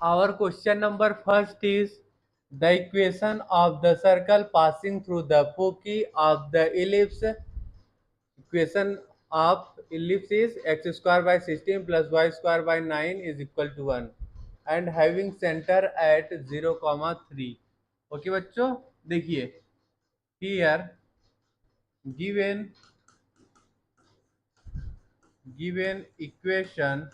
Our question number first is the equation of the circle passing through the foci of the ellipse. Equation of ellipse is x square by 16 plus y square by 9 is equal to 1 and having center at 0, 3. Okay बच्चों, देखिए here given equation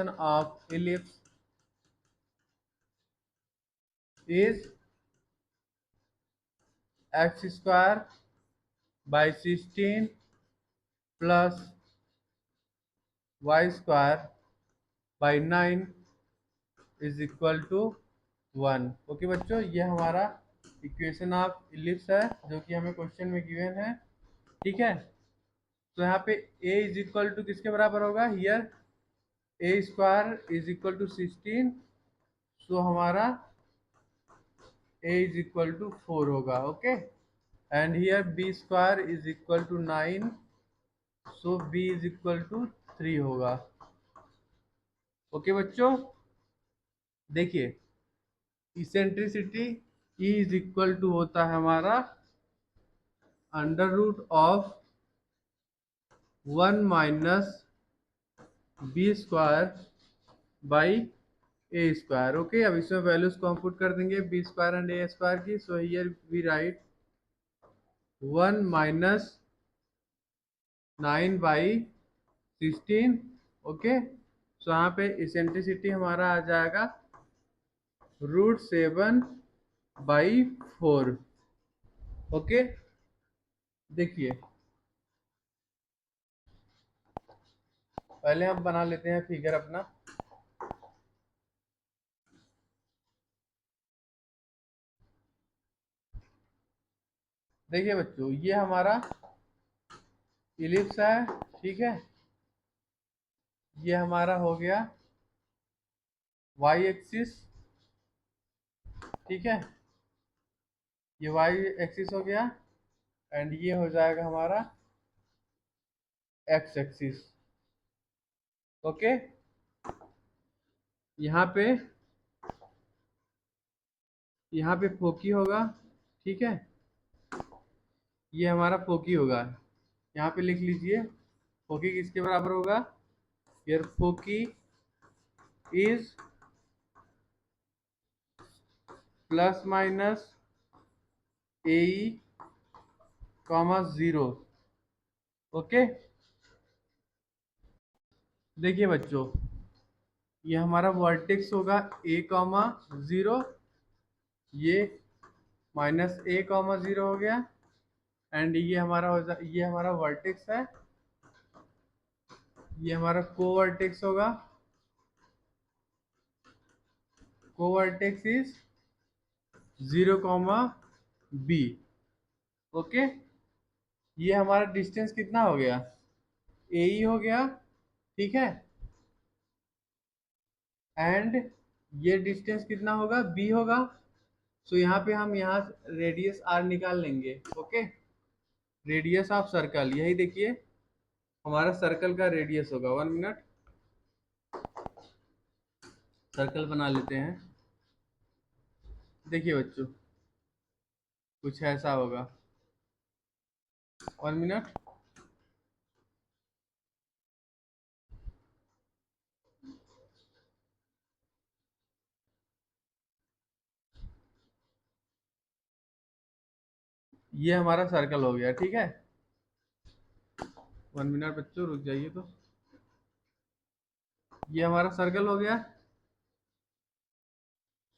of ellipse is x square by 16 plus y square by 9 is equal to 1। Okay बच्चों, ये हमारा equation of ellipse है जो कि हमें question में गिवन है। ठीक है, तो यहाँ पे a इज इक्वल टू किसके बराबर होगा, here a square is equal to 16, so हमारा a इज इक्वल टू 4 होगा। Okay, and here b square is equal to 9, so b is equal to 3 होगा। ओके बच्चों, देखिए eccentricity E is equal to होता है हमारा under root of 1 minus B square by A square. Okay, अब इसमें values को हम पुट कर देंगे B square and A square की। So here we write 1 minus 9 by 16। Okay, so यहाँ पे इसेंट्रिसिटी हमारा आ जाएगा √7 बाई 4। ओके, देखिए पहले हम बना लेते हैं फिगर अपना। देखिए बच्चों, ये हमारा इलिप्स है। ठीक है, ये हमारा हो गया y एक्सिस। ठीक है, ये y एक्सिस हो गया एंड ये हो जाएगा हमारा x एक्सिस। ओके, यहाँ पे फोकी होगा। ठीक है, ये हमारा फोकी होगा। यहाँ पे लिख लीजिए फोकी किसके बराबर होगा, here foci is plus minus A comma 0। Okay, देखिए बच्चों, ये हमारा वर्टेक्स होगा a कॉमा 0, ये माइनस a कॉमा 0 हो गया एंड ये हमारा ये हमारा वर्टेक्स है, ये हमारा कोवर्टेक्स होगा। कोवर्टेक्स इज 0 कॉमा b। ओके, ये हमारा डिस्टेंस कितना हो गया, ए ही हो गया। ठीक है, एंड ये डिस्टेंस कितना होगा, b होगा। सो यहाँ पे हम यहाँ रेडियस r निकाल लेंगे। ओके, रेडियस ऑफ सर्कल, यही देखिए हमारा सर्कल का रेडियस होगा। 1 मिनट, सर्कल बना लेते हैं। देखिए बच्चों, कुछ ऐसा होगा। 1 मिनट, ये हमारा सर्कल हो गया। ठीक है, 1 मिनट बच्चों रुक जाइए। तो ये हमारा सर्कल हो गया।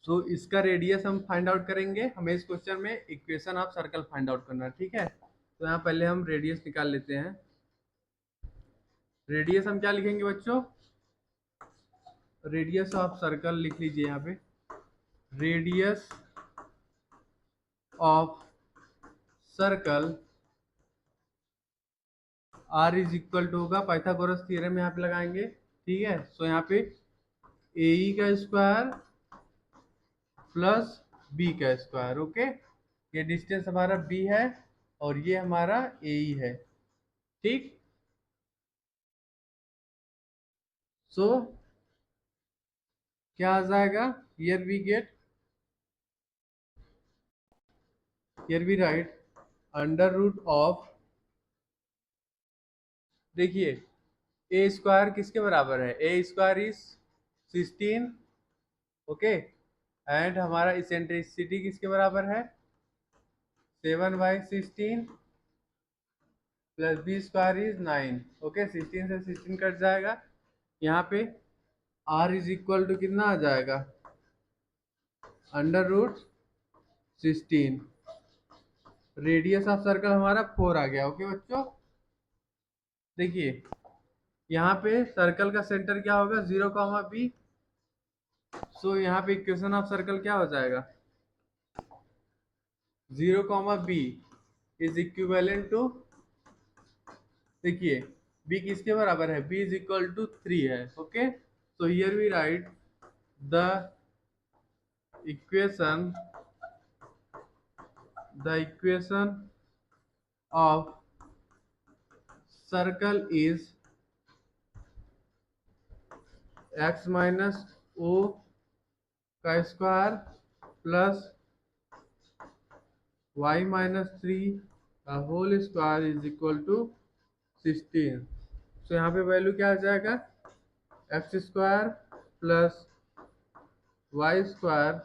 सो इसका रेडियस हम फाइंड आउट करेंगे। हमें इस क्वेश्चन में equation of circle find out करना है। ठीक है, तो यहाँ पहले हम रेडियस निकाल लेते हैं। रेडियस हम क्या लिखेंगे बच्चों, रेडियस ऑफ सर्कल लिख लीजिए यहाँ पे। Radius of circle r is equal to होगा, पाइथागोरस थ्योरम यहाँ पे लगाएंगे। ठीक है, सो यहाँ पे ए का स्क्वायर प्लस बी का स्क्वायर। ओके, ये डिस्टेंस हमारा b है और ये हमारा ए है। ठीक, सो क्या आ जाएगा, here we write under root of, देखिए ए स्क्वायर किसके बराबर है, A square is 16, okay, and हमारा इसेंट्रिसिटी किसके बराबर है, 7/16 plus B square is 9, okay, 16 से 16 कट जाएगा, यहाँ पे आर इज इक्वल टू कितना आ जाएगा, under root 16, radius of circle हमारा 4 आ गया, ओके बच्चों। देखिए यहाँ पे सर्कल का सेंटर क्या होगा, 0, बी, सो यहाँ पे इक्वेशन ऑफ सर्कल क्या हो जाएगा, 0, बी इज इक्विवेलेंट टू, देखिए b किसके बराबर है, b इज इक्वल टू 3 है, okay, so here we write the equation of circle is x minus o का स्क्वायर प्लस y माइनस 3 का whole square is equal to 16, so यहाँ पे value क्या आ जाएगा, x square plus Y square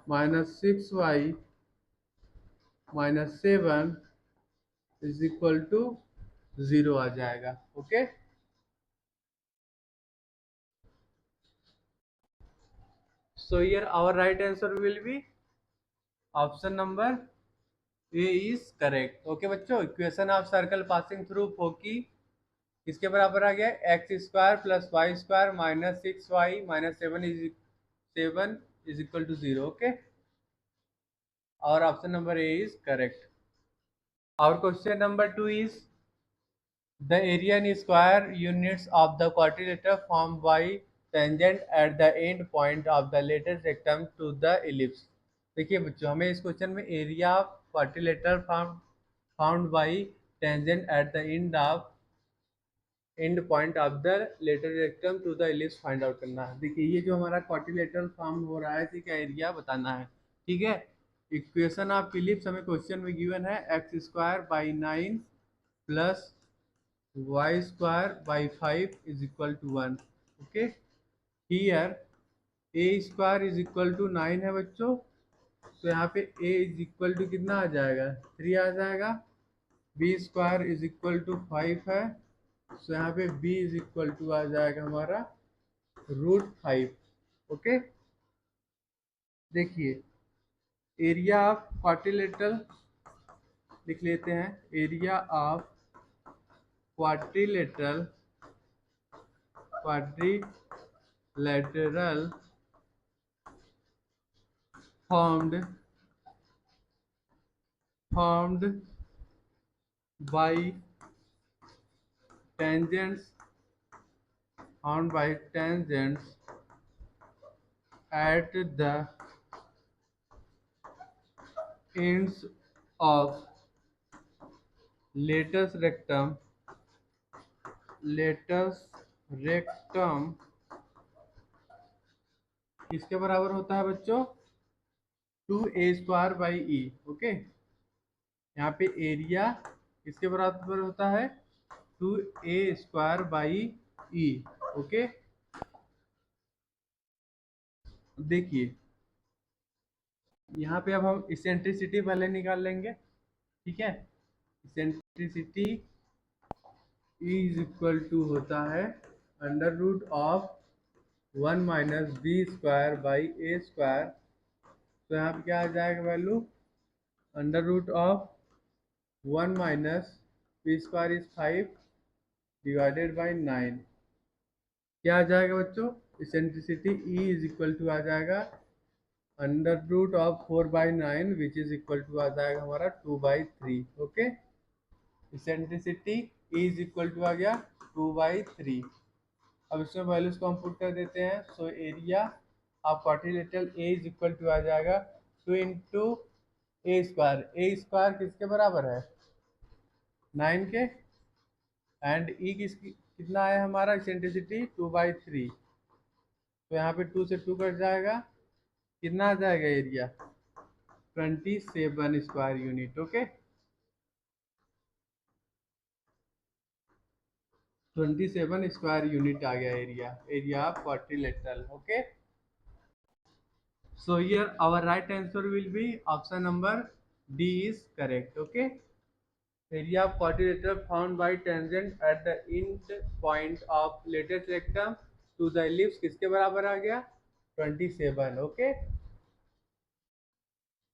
minus 6y minus 7 is equal to 0 आ जाएगा, okay. So here our right answer will be option number A is correct. Okay बच्चों, equation of circle passing through foci किसके बराबर आ गया, x square plus Y square minus 6y minus 7 is equal to 0, okay, और option number A is correct. Our question number 2 is the area in square units of the quadrilateral formed by tangent at the end point of the latest rectum to the ellipse। देखिए बच्चों, हमें इस question में area of quadrilateral found by tangent at the end point of the latus rectum to the ellipse find out करना है। देखिए ये जो हमारा क्वाड्रिलेटरल फॉर्म हो रहा है, इसका एरिया बताना है, ठीक है। इक्वेशन ऑफ इलिप्स हमें क्वेश्चन में गिवन है X square by 9 plus y square by 5 is equal to 1, okay, here a square is equal to 9 है बच्चों, तो यहाँ पे a is equal to कितना आ जाएगा, 3 आ जाएगा, b square is equal to 5 है, तो यहाँ पे b is equal to आ जाएगा हमारा √5, ओके। देखिए एरिया ऑफ क्वाड्रिलेटरल लिख लेते हैं, area of quadrilateral formed by tangents at the ends of latest rectum किसके बराबर होता है बच्चों, 2a square by e, okay. यहाँ पे एरिया किसके बराबर होता है, 2a square by e, okay. देखिए यहाँ पे अब हम इसेंट्रिसिटी पहले निकाल लेंगे, ठीक है। इसेंट्रिसिटी इज इक्वल टू होता है under root of 1 minus B square by A square, तो यहाँ पे क्या आ जाएगा value, under root of 1 minus B square is 5 divided by 9, क्या आ जाएगा बच्चों, eccentricity e is equal to आ जाएगा under root of 4/9 which is equal to आ जाएगा हमारा 2/3, okay. Eccentricity is equal to आ गया 2/3। अब इसमें वैल्यूज को हम पुट कर देते हैं, so area of quadrilateral a is equal to आ जाएगा 2 इंटू ए स्क्वायर किसके बराबर है, 9 के, एंड ई किसकी कितना है हमारा इसेंट्रिसिटी 2/3, तो यहाँ पे 2 से 2 कट जाएगा, कितना आ जाएगा area 27 square unit. Okay, 27 square unit आ गया area of quadrilateral. Okay, so here our right answer will be option number D is correct। okay, area of quadrilateral found by tangent at the end point of latest rectum to the ellipse किसके बराबर आ गया 27। okay,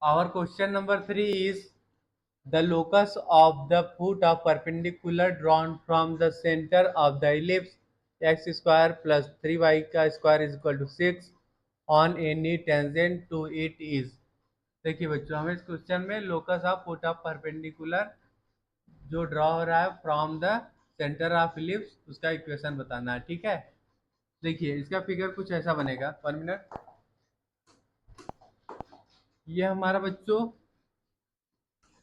our question number 3 is the locus of the foot of perpendicular drawn from the center of the ellipse x square plus 3y का square is equal to 6 on any tangent to it is। देखिए बच्चों, हमें इस question में locus of foot of perpendicular जो draw हो रहा है from the centre of ellipse उसका इक्वेशन बताना है। ठीक है, देखिए इसका फिगर कुछ ऐसा बनेगा। 1 मिनट, ये हमारा बच्चों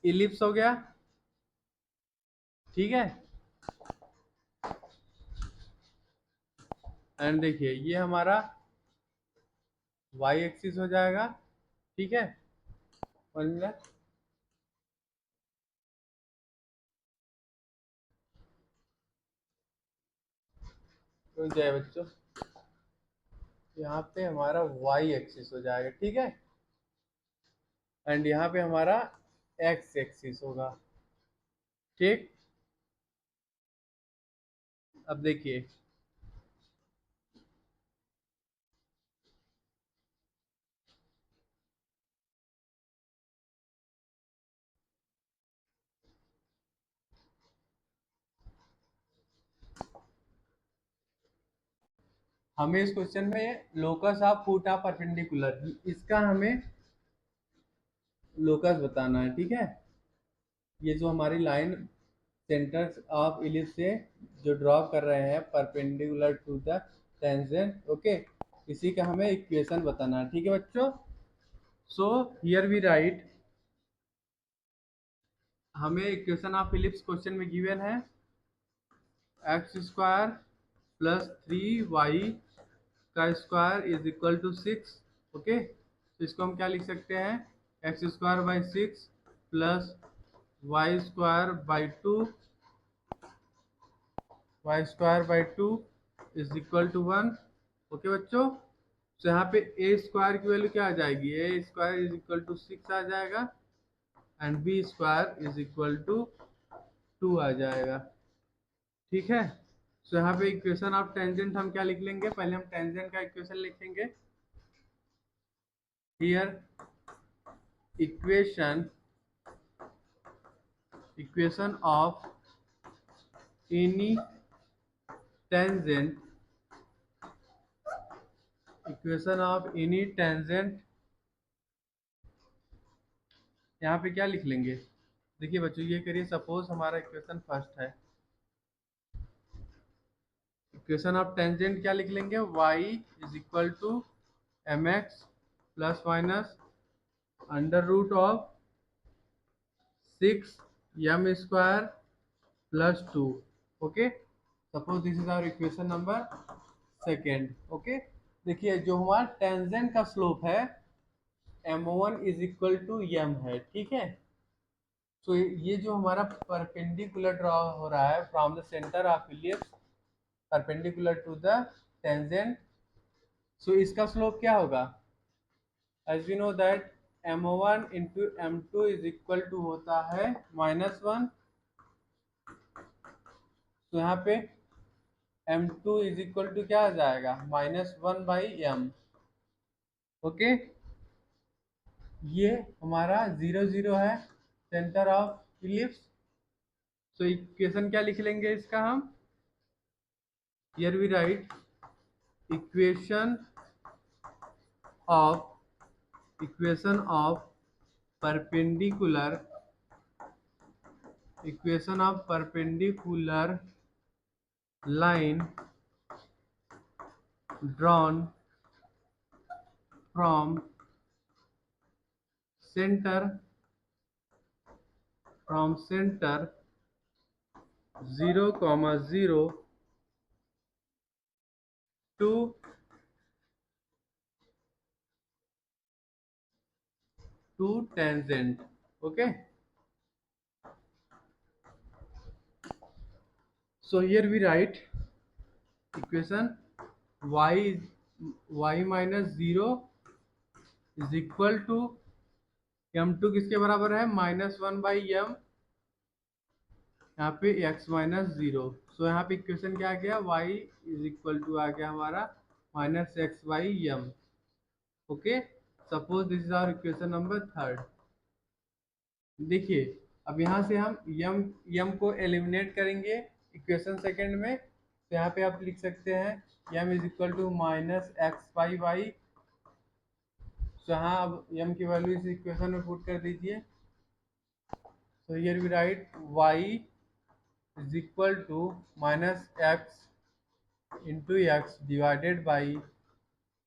इलिप्स हो गया। ठीक है, एंड देखिए ये हमारा वाई एक्सिस हो जाएगा। ठीक है, 1 मिनट, रुक जाए बच्चों, यहाँ पे हमारा वाई एक्सिस हो जाएगा। ठीक है, एंड यहाँ पे हमारा एक्स एक्सिस होगा। ठीक, अब देखिए हमें इस क्वेश्चन में locus of foot of perpendicular इसका हमें लोकस बताना है। ठीक है, ये जो हमारी लाइन सेंटर ऑफ इलिप्स से जो ड्रॉ कर रहे हैं perpendicular to the tangent. Okay, इसी का हमें इक्वेशन बताना है। ठीक है बच्चों, सो हियर वी राइट, हमें इक्वेशन ऑफ इलिप्स क्वेश्चन में गिवन है एक्स स्क्वायर प्लस 3y का square is equal to 6। Okay, तो इसको हम क्या लिख सकते हैं, X square by 6 plus Y square by 2, Y square by 2 is equal to 1। Okay बच्चों, तो यहाँ पे ए स्क्वायर की वैल्यू क्या आ जाएगी, A square is equal to 6 आ जाएगा and B square is equal to 2 आ जाएगा। ठीक है, तो यहाँ पे इक्वेशन ऑफ टेंजेंट हम क्या लिख लेंगे, पहले हम टेंजेंट का इक्वेशन लिखेंगे। Here equation of any tangent, equation of any tangent, यहाँ पे क्या लिख लेंगे। देखिए बच्चों, ये करिए सपोज हमारा इक्वेशन फर्स्ट है, इक्वेशन ऑफ टेंजेंट क्या लिख लेंगे, y is equal to M x plus minus under root of 6 M square plus 2। Okay, suppose this is our equation number second. Okay, देखिए जो हमारा टेंजेंट का स्लोप है m1 is equal to M है। ठीक है, तो ये जो हमारा परपेंडिकुलर ड्रॉ हो रहा है from the centre of ellipse perpendicular to the tangent, so इसका स्लोप क्या होगा, as we know that m1 into m2 is equal to होता है -1। तो यहाँ पे m2 इज इक्वल टू क्या आ जाएगा -1/m। ओके, ये हमारा 0 0 है सेंटर ऑफ इलिप्स, तो इक्वेशन क्या लिख लेंगे इसका हम, here we write equation of perpendicular, equation of perpendicular line drawn from center 0, 0 to tangent. Okay, so here we write equation y minus 0 is equal to m2 किसके बराबर है, -1/m, यहाँ पे x माइनस 0. सो यहाँ पे इक्वेशन क्या आ गया, y इज इक्वल टू आ गया हमारा -x/m. Okay, suppose this is our equation number third. देखिए अब यहाँ से हम यम को एलिमिनेट करेंगे इक्वेशन सेकंड में. तो यहाँ पे आप लिख सकते हैं यम इज इक्वल टू -x/y. सो यहाँ अब यम की वैल्यू इस इक्वेशन में पुट कर दीजिए. So here we write y is equal to -x into x divided by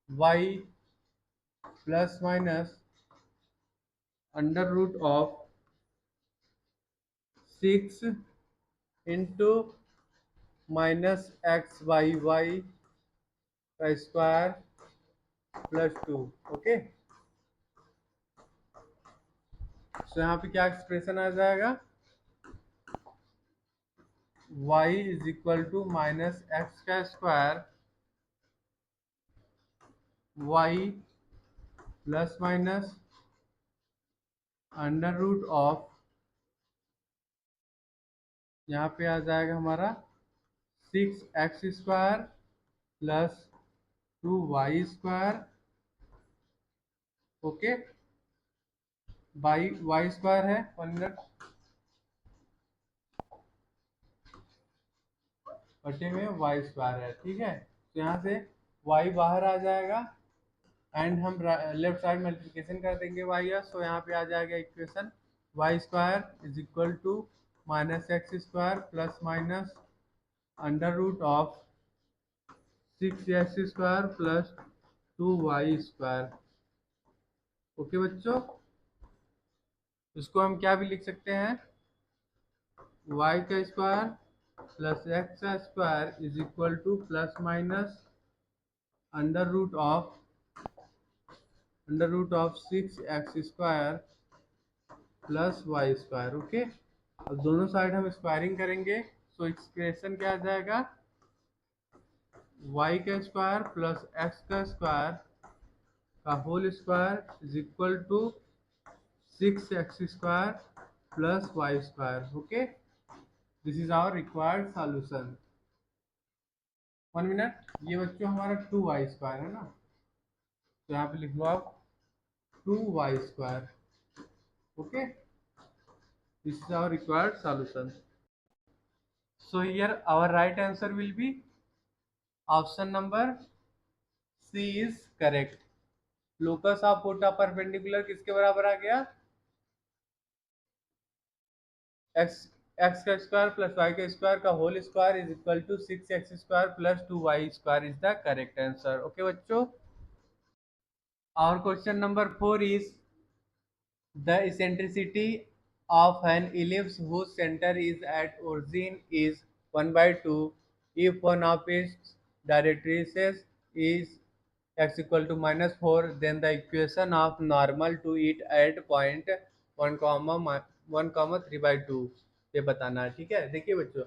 y plus minus under root of 6 into minus x by y का square plus 2. Okay, so यहाँ पे क्या expression आ जाएगा, y is equal to -x का square y plus minus under root of, यहाँ पे आ जाएगा हमारा 6x square plus 2y square. Okay, by Y square है 1 मिनट बटे में वाई स्क्वायर है. ठीक है, तो यहाँ से वाई बाहर आ जाएगा एंड हम लेफ्ट साइड मल्टीप्लिकेशन कर देंगे वाई का. सो यहाँ पे आ जाएगा equation Y square is equal to -x square plus minus under root of 6x square plus 2y square. Okay बच्चों, इसको हम क्या भी लिख सकते हैं, y का स्क्वायर प्लस x का square is equal to plus minus under root of 6x square plus Y square. Okay, अब दोनों साइड हम स्क्वायरिंग करेंगे. सो एक्सप्रेशन क्या आ जाएगा, y का स्क्वायर प्लस x का स्क्वायर का whole square is equal to 6x square plus Y square. Okay, this is our required solution. 1 minute, ये बच्चों हमारा 2y स्क्वायर है ना, तो यहाँ पे लिख लो आप 2y square. Okay, this is our required solution. So here our right answer will be option number C is correct. Locus of Pota perpendicular किसके बराबर आ गया, x का स्क्वायर प्लस y का स्क्वायर का whole square is equal to 6x square plus 2y square is the correct answer. Okay बच्चों, our question number 4 is the eccentricity of an ellipse whose center is at origin is 1/2 if one of its directrices is x equal to -4, then the equation of normal to it at point 1, 3/2 ये बताना है. ठीक है, देखिए बच्चों,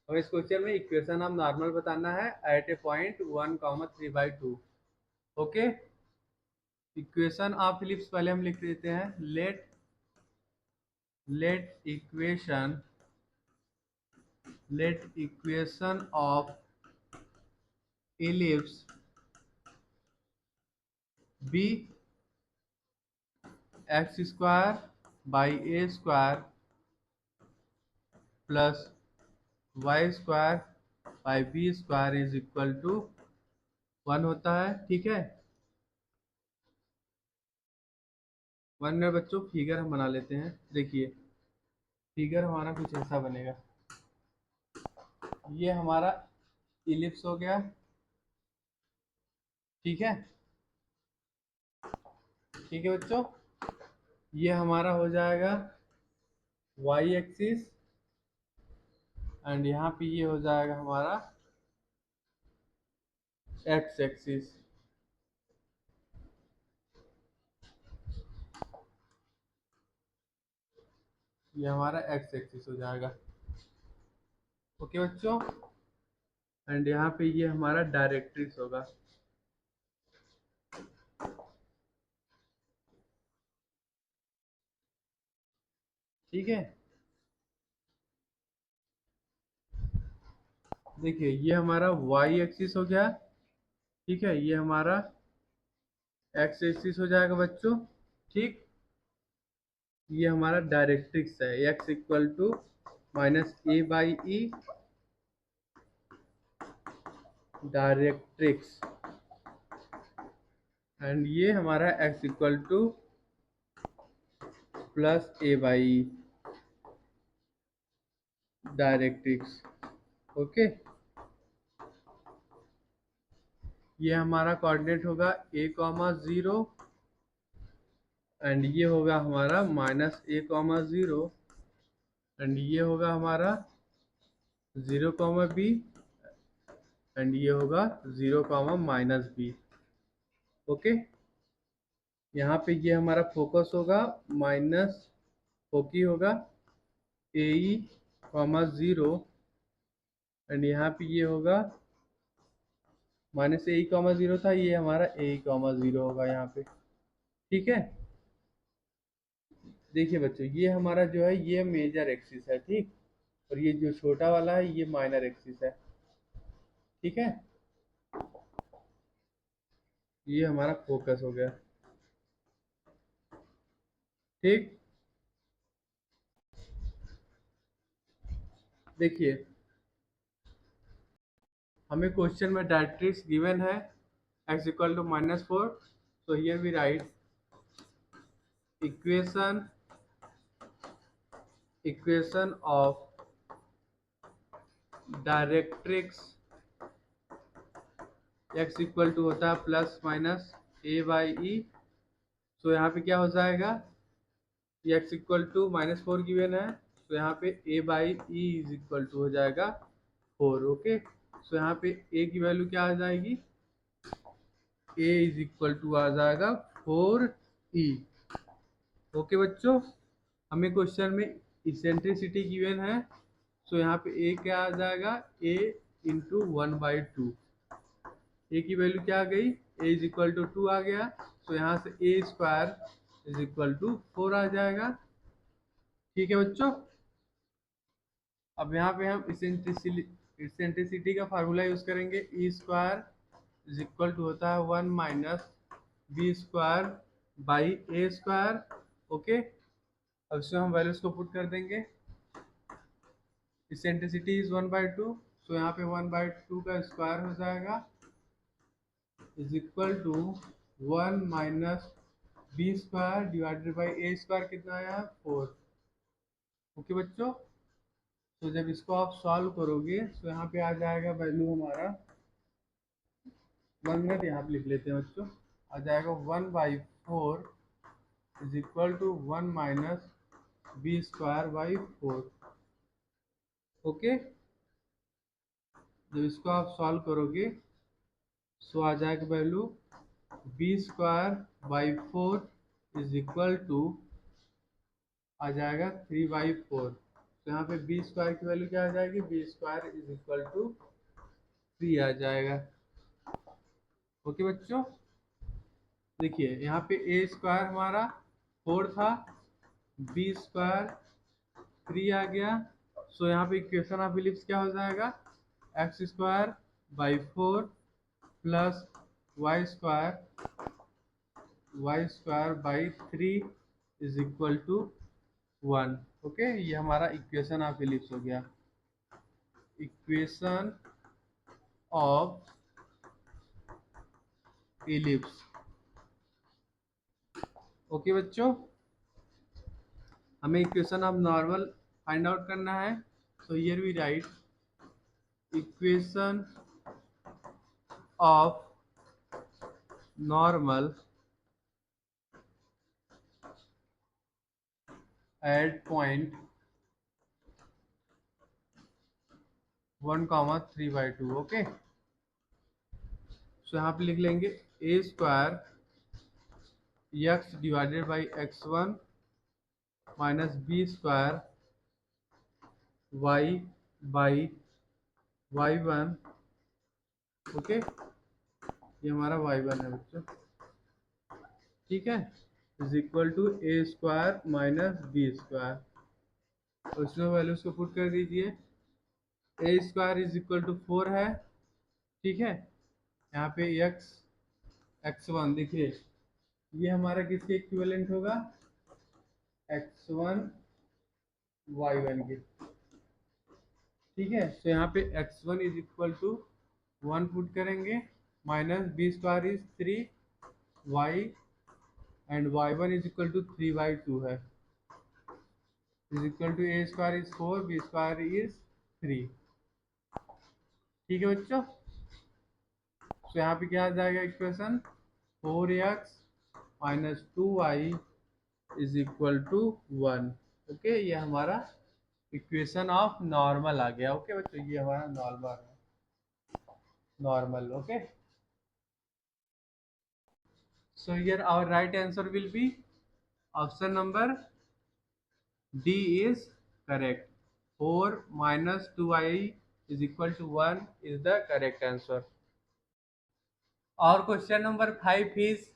हमें इस question में इक्वेशन ऑफ नॉर्मल बताना है at a point 1, 3/2. Okay, equation of ellipse पहले हम लिख देते हैं. let equation of ellipse be x square by a square plus y square by b square is equal to 1 होता है. ठीक है, 1 में बच्चों फिगर हम बना लेते हैं. देखिए फिगर हमारा कुछ ऐसा बनेगा, ये हमारा इलिप्स हो गया. ठीक है, ठीक है बच्चों, ये हमारा हो जाएगा y एक्सिस एंड यहाँ पे ये हो जाएगा हमारा एक्स एक्सिस, ये हमारा एक्स एक्सिस हो जाएगा। ओके बच्चों, एंड यहाँ पे ये हमारा डायरेक्ट्रिक्स होगा। ठीक है, देखिए ये हमारा वाई एक्सिस हो गया। ठीक है, ये हमारा एक्स एक्सिस हो जाएगा बच्चों। ठीक, ये हमारा डायरेक्ट्रिक्स है, X equal to minus A by E directrix, and ये हमारा X equal to plus A by directrix. Okay, ये हमारा कोऑर्डिनेट होगा ए कॉमा ज़ीरो, एंड ये होगा हमारा minus A comma zero, and ये होगा हमारा ज़ीरो कॉमा बी, एंड ये होगा zero comma minus B. Okay, यहाँ पे ये हमारा फोकस होगा, माइनस फोकी होगा A E comma zero, and यहाँ पे ये होगा माइनस ए कॉमा ज़ीरो था, ये हमारा ए कॉमा ज़ीरो होगा यहाँ पे। ठीक है, देखिए बच्चों ये हमारा जो है ये मेजर एक्सिस है। ठीक, और ये जो छोटा वाला है ये माइनर एक्सिस है। ठीक है, ये हमारा फोकस हो गया। ठीक, देखिए हमें क्वेश्चन में डायरेक्ट्रिक्स गिवन है x equal to -4, so here we write equation of directrix x equal to होता है plus minus A by E. So यहाँ पे क्या हो जाएगा, ये x इक्वल टू -4 गिवन है, तो यहाँ पे a by E is equal to हो जाएगा 4। ओके, सो यहाँ पे a की वैल्यू क्या आ जाएगी, a इज इक्वल टू आ जाएगा 4e। ओके बच्चों, हमें क्वेश्चन में इसेंट्रिसिटी गिवन है, सो यहाँ पे a क्या आ जाएगा, a इंटू 1/2। ए की वैल्यू क्या आ गई, a इज इक्वल टू 2 आ गया, तो यहाँ से a square is equal to 4 आ जाएगा। ठीक है बच्चों, अब यहाँ पे हम इसेंट्रिसिटी का फार्मूला यूज करेंगे, E square is equal to होता है 1 minus B square by A square. Okay, अब इसमें हम वैल्यूज को पुट कर देंगे। इसेंट्रिसिटी इज 1/2, तो यहाँ पे 1/2 का स्क्वायर हो जाएगा is equal to 1 minus B square divided by A square, कितना आया 4। ओके बच्चों, तो जब इसको आप सॉल्व करोगे तो यहाँ पे आ जाएगा वैल्यू हमारा 1 मिनट यहाँ पे लिख लेते हैं बच्चों, आ जाएगा 1/4 is equal to 1 minus B square by 4। Okay, जब इसको आप सॉल्व करोगे सो आ जाएगा value b square by 4 is equal to आ जाएगा 3/4। तो यहाँ पे बी स्क्वायर की वैल्यू क्या आ जाएगी, B square is equal to 3 आ जाएगा। ओके बच्चों, देखिए यहाँ पे ए स्क्वायर हमारा 4 था, बी स्क्वायर 3 आ गया, सो यहाँ पे इक्वेशन ऑफ इलिप्स क्या हो जाएगा, x square by 4 plus Y square by 3 is equal to 1। Okay, ये हमारा इक्वेशन ऑफ इलिप्स हो गया, इक्वेशन ऑफ इलिप्स। ओके बच्चों, हमें equation of normal find out करना है, so here we write equation of normal at point 1, 3/2। Okay, so यहाँ पे लिख लेंगे a square x divided by x1 minus B square y by y1, okay, ये हमारा y1 है बच्चों, ठीक है, is equal to A square minus B square, और इसमें वैल्यूज को पुट कर दीजिए। A square is equal to 4 है, ठीक है, यहाँ पे x1 देखिए, ये हमारा किसके इक्विवेलेंट होगा, x1 y1 के, ठीक है। तो यहाँ पे x1 is equal to 1 put करेंगे, minus B square is 3y and y1 is equal to 3/2 है, is equal to A square is 4, b square is 3, ठीक है बच्चों। तो यहाँ पे क्या आ जाएगा equation, 4x minus 2y is equal to 1, okay, ये हमारा इक्वेशन ऑफ नॉर्मल आ गया, ओके बच्चों, ये हमारा normal, okay. So here our right answer will be option number D is correct. 4 minus 2i is equal to 1 is the correct answer. Our question number 5 is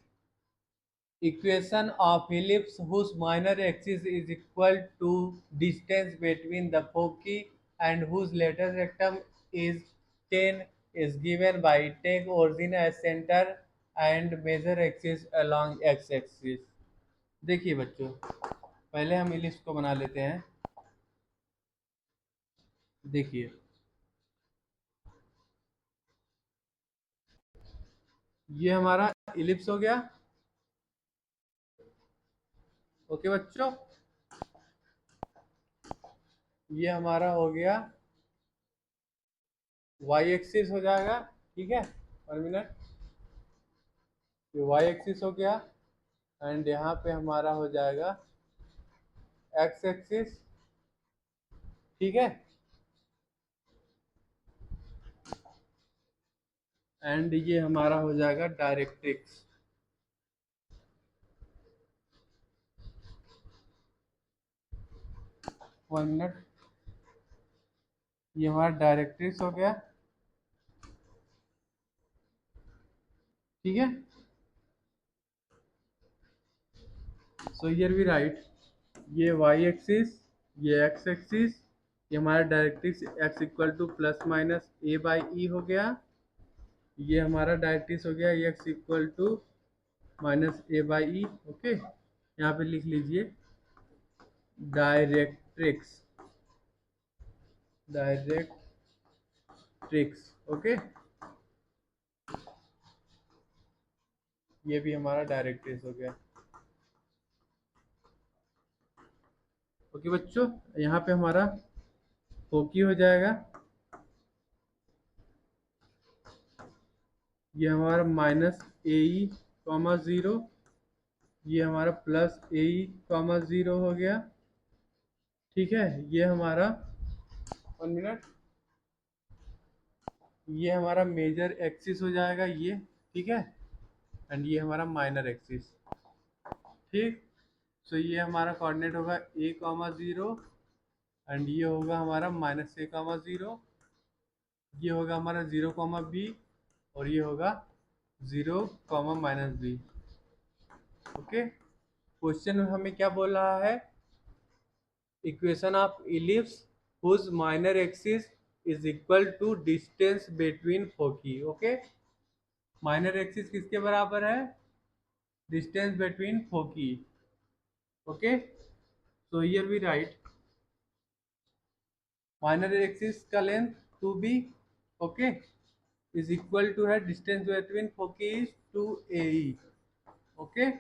equation of ellipse whose minor axis is equal to distance between the foci and whose lateral rectum is 10 is given by take origin as center and measure axis along x-axis. देखिए बच्चों, पहले हम ellipse को बना लेते हैं। देखिए ये हमारा इलिप्स हो गया, ओके बच्चों, ये हमारा हो गया वाई एक्सिस हो जाएगा, ठीक है, 1 मिनट, ये वाई एक्सिस हो गया एंड यहाँ पे हमारा हो जाएगा एक्स एक्सिस, ठीक है, एंड ये हमारा हो जाएगा डायरेक्ट्रिक्स, 1 मिनट, ये हमारा डायरेक्ट्रिक्स हो गया, ठीक है। सो हियर वी राइट, ये वाई एक्सिस, ये एक्स एक्सिस, ये हमारा directrix x equal to plus minus A by e हो गया, ये हमारा डायरेक्ट्रिक्स हो गया x equal to minus A by e, okay, यहाँ पे लिख लीजिए डायरेक्ट्रिक्स, ओके, ये भी हमारा डायरेक्ट्रिक्स हो गया, ओके बच्चों। यहाँ पे हमारा फोकी हो जाएगा, ये हमारा माइनस ए ई कॉमा 0, ये हमारा प्लस ए ई कॉमा 0 हो गया, ठीक है, ये हमारा 1 मिनट, ये हमारा मेजर एक्सिस हो जाएगा ये, ठीक है, एंड ये हमारा माइनर एक्सिस, ठीक। सो ये हमारा कोऑर्डिनेट होगा a कॉमा 0 एंड ये होगा हमारा माइनस ए कॉमा 0, ये होगा हमारा 0 कॉमा बी और ये होगा 0 comma minus B, okay. Question में हमें क्या बोल रहा है, equation of ellipse whose minor axis is equal to distance between foci, okay, minor axis किसके बराबर है, distance between foci, okay. So here we write minor axis का length 2b, okay, is equal to है distance between foci is 2ae, okay.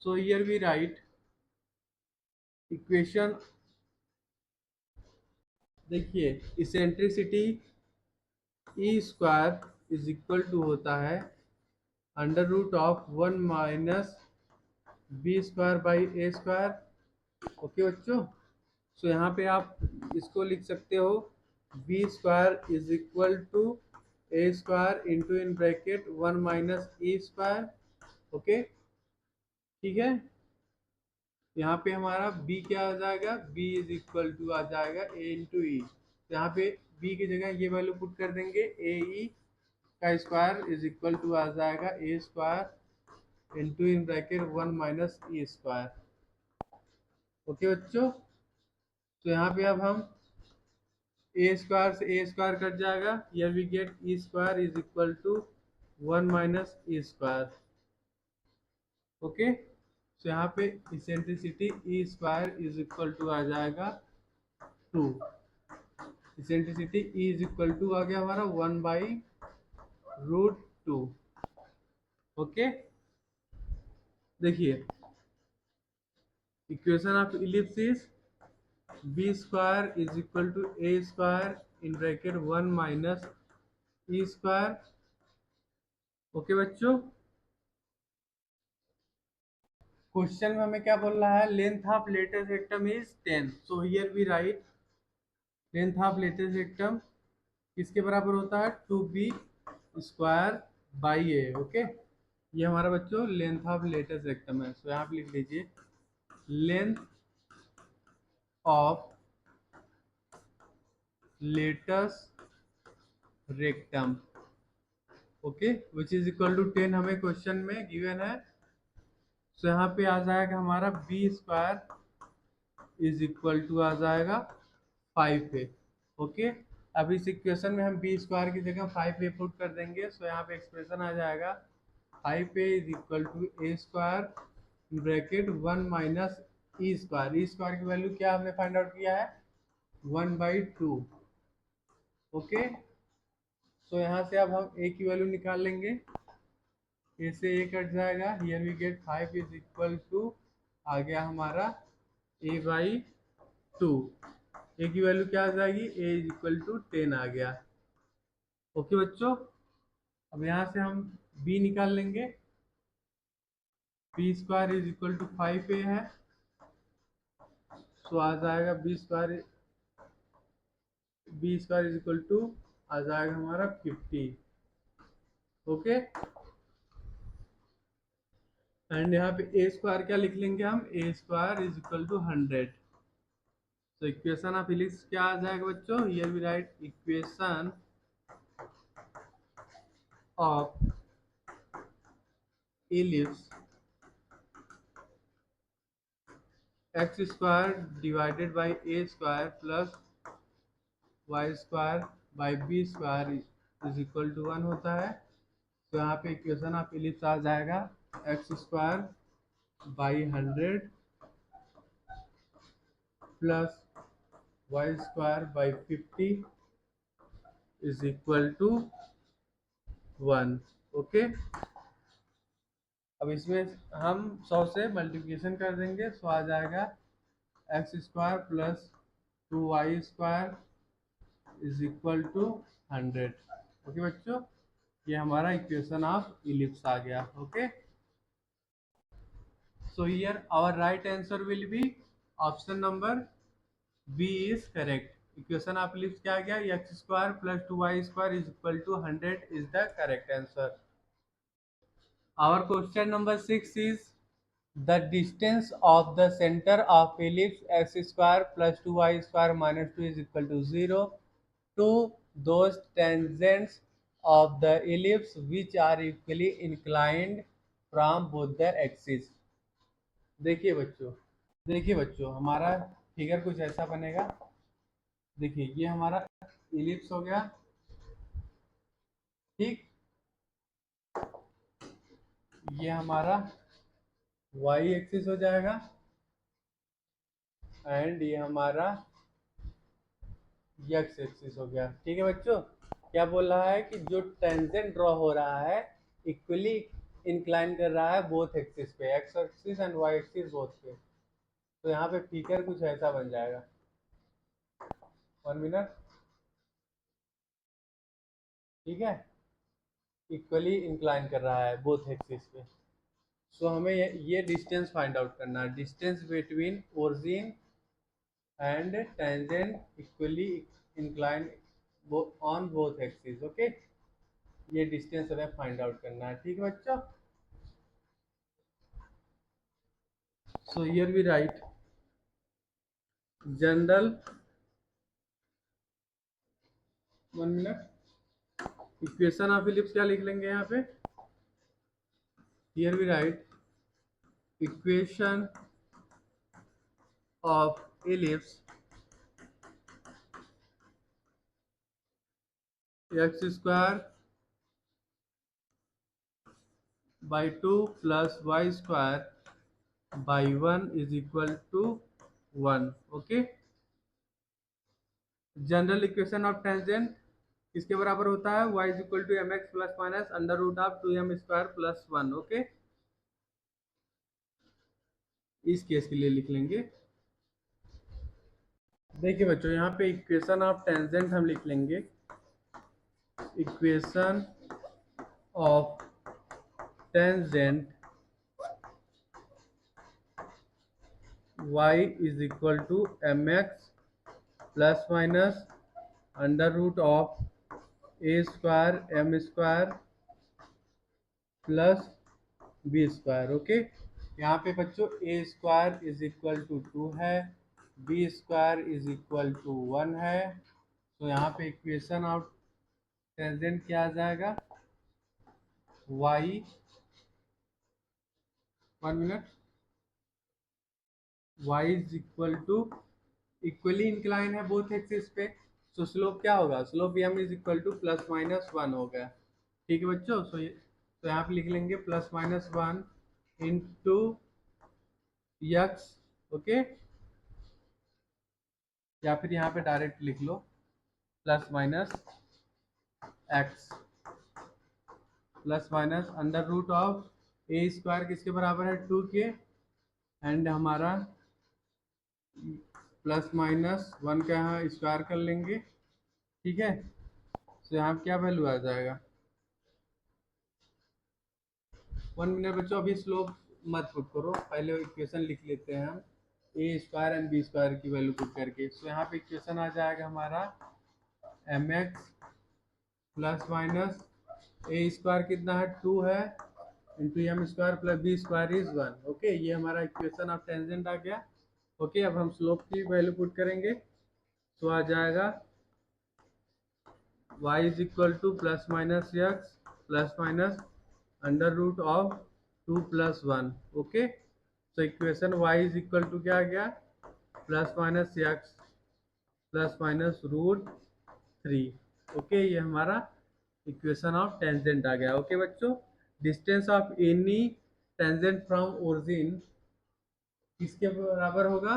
So here we write equation, देखिए eccentricity e square is equal to होता है under root of 1 minus B square by A square, okay बच्चों। So यहाँ पे आप इसको लिख सकते हो B square is equal to A square into in bracket 1 minus E square. Okay, ठीक है। यहाँ पे हमारा b क्या आ जाएगा, b इज इक्वल टू आ जाएगा a इंटू ई। तो यहाँ पे b की जगह ये वैल्यू पुट कर देंगे, ए ई का स्क्वायर इज इक्वल टू आ जाएगा a square into in bracket 1 minus E square. Okay बच्चों, तो यहाँ पे अब हम ए स्क्वायर से ए स्क्वायर कट जाएगा, या we get e square is equal to 1 minus E square. Okay, तो यहाँ पे eccentricity e square is equal to आ जाएगा 2। Eccentricity e is equal to आ गया हमारा 1/√2। ओके, देखिए equation of ellipse is b square is equal to A square in bracket 1 minus E square. Okay बच्चों, क्वेश्चन में हमें क्या बोल रहा है, length of latus rectum is 10। So here we write length of latus rectum किसके बराबर होता है, 2b square by A. Okay, ये हमारा बच्चों लेंथ ऑफ लेटेस्ट रेक्टम है। सो यहाँ पे लिख लीजिए length of latus rectum, okay, which is equal to 10 हमें क्वेश्चन में गिवन है। सो यहाँ पे आ जाएगा हमारा b square is equal to आ जाएगा 5a। ओके, अब इस इक्वेशन में हम बी स्क्वायर की जगह 5a पुट कर देंगे। सो यहाँ पे एक्सप्रेशन आ जाएगा 5a is equal to A square bracket 1 minus E square. E square की वैल्यू क्या हमने फाइंड आउट किया है, 1/2। ओके, सो यहाँ से अब हम ए की वैल्यू निकाल लेंगे, ए से ए कट जाएगा, here we get 5 is equal to आ गया हमारा a/2। ए की वैल्यू क्या आ जाएगी, ए इज इक्वल टू 10 आ गया। ओके बच्चों, अब यहाँ से हम b निकाल लेंगे, b square is equal to 5a है। सो आ जाएगा b square is equal to आ जाएगा हमारा 50। ओके, एंड यहाँ पे ए स्क्वायर क्या लिख लेंगे हम, ए स्क्वायर इज इक्वल टू 100। तो इक्वेशन ऑफ इलिप्स क्या आ जाएगा बच्चों, here we write equation of ellipse X square divided by A square plus Y square by B square is equal to 1 होता है। तो यहाँ पे इक्वेशन ऑफ इलिप्स आ जाएगा x square by 100 plus Y square by 50 is equal to 1। Okay, अब इसमें हम 100 से मल्टीप्लिकेशन कर देंगे। सो आ जाएगा x square plus 2y square is equal to 100। Okay बच्चों, ये हमारा इक्वेशन ऑफ इलिप्स आ गया। Okay, so here our right answer will be option number B is correct. Equation of ellipse क्या आ गया, x square plus 2y square is equal to 100 is the correct answer. Our question number 6 is the distance of the center of ellipse x square plus 2y square minus 2 is equal to 0 to those tangents of the ellipse which are equally inclined from both their axes। देखिए बच्चों हमारा figure कुछ ऐसा बनेगा। देखिए ये हमारा ellipse हो गया, ठीक, ये हमारा y एक्सिस हो जाएगा एंड ये हमारा x एक्सिस हो गया। ठीक है बच्चों, क्या बोल रहा है कि जो टेंजेंट ड्रॉ हो रहा है इक्वली इंक्लाइन कर रहा है बोथ एक्सिस पे, x axis and y axis both पे। तो यहाँ पे फिगर कुछ ऐसा बन जाएगा। 1 मिनट, ठीक है, इक्वली इंक्लाइन कर रहा है बोथ एक्सिस पे। सो हमें ये डिस्टेंस फाइंड आउट करना है, distance between origin and tangent equally inclined on both axes। okay, ये डिस्टेंस हमें फाइंड आउट करना है। ठीक है बच्चों, so here we write general, 1 minute, equation of ellipse क्या लिख लेंगे यहाँ पे, here we write equation of ellipse X square by 2 plus Y square by 1 is equal to 1। Okay, general equation of tangent किसके बराबर होता है, y is equal to M x plus minus under root of 2m square plus 1। Okay, इस case के लिए लिख लेंगे। देखिए बच्चों, यहाँ पे इक्वेशन ऑफ टेंजेंट हम लिख लेंगे, equation of tangent y is equal to M x plus minus under root of a square m square plus B square. Okay, यहाँ पे बच्चों a square is equal to 2 है, b square is equal to 1 है। तो यहाँ पे equation of tangent क्या आ जाएगा, y, 1 minute, y is equal to, equally incline है बोथ एक्सिस पे, तो स्लोप क्या होगा, slope m is equal to plus minus 1 होगा। ठीक है बच्चों, तो यहाँ पे लिख लेंगे प्लस माइनस 1 इंटू यक्स। ओके, या फिर यहाँ पे डायरेक्ट लिख लो plus minus x plus minus under root of a square किसके बराबर है, 2 के, एंड हमारा प्लस माइनस 1 का यहाँ स्क्वायर कर लेंगे। ठीक है, तो यहाँ क्या वैल्यू आ जाएगा, 1 मिनट बच्चों, अभी स्लोप मत पुट करो, पहले इक्वेशन लिख लेते हैं हम, ए स्क्वायर एंड बी स्क्वायर की वैल्यू पुट करके। तो यहाँ पे इक्वेशन आ जाएगा हमारा m x plus minus a square कितना है, 2 है, into m square plus B square is 1। Okay, ये हमारा इक्वेशन ऑफ टेंजेंट आ गया। ओके, अब हम स्लोप की वैल्यू पुट करेंगे, तो आ जाएगा y is equal to plus minus x plus minus under root of 2 plus 1। Okay, तो equation y is equal to क्या आ गया, plus minus x plus minus root 3। Okay, ये हमारा इक्वेशन ऑफ टेंजेंट आ गया। ओके बच्चों, distance of any tangent from origin किसके बराबर होगा,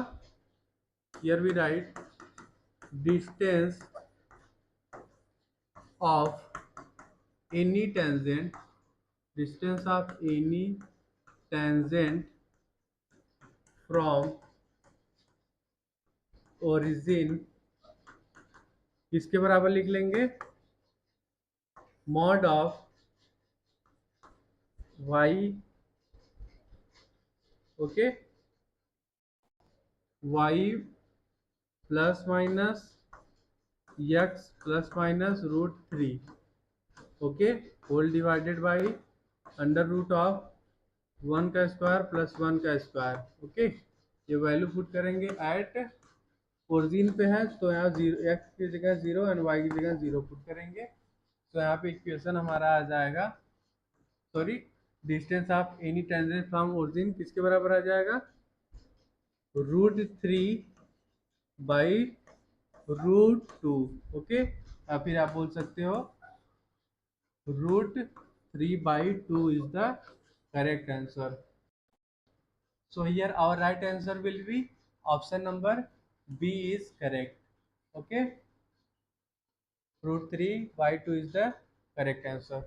here we write distance of any tangent, distance of any tangent from origin किसके बराबर लिख लेंगे, mod of y, okay, y plus minus x plus minus root 3। Okay, whole divided by under root of 1 का square plus 1 का square. Okay, ये value put करेंगे at origin पे है, तो यहाँ जीरो, एक्स की जगह 0 एंड वाई की जगह 0 पुट करेंगे। तो यहाँ पे इक्वेशन हमारा आ जाएगा, sorry, distance of any tangent from origin किसके बराबर आ जाएगा, √3 बाई √2। ओके, या फिर आप बोल सकते हो √3/2 is the correct answer. So here our right answer will be option number B is correct. Okay, √3/2 is the correct answer.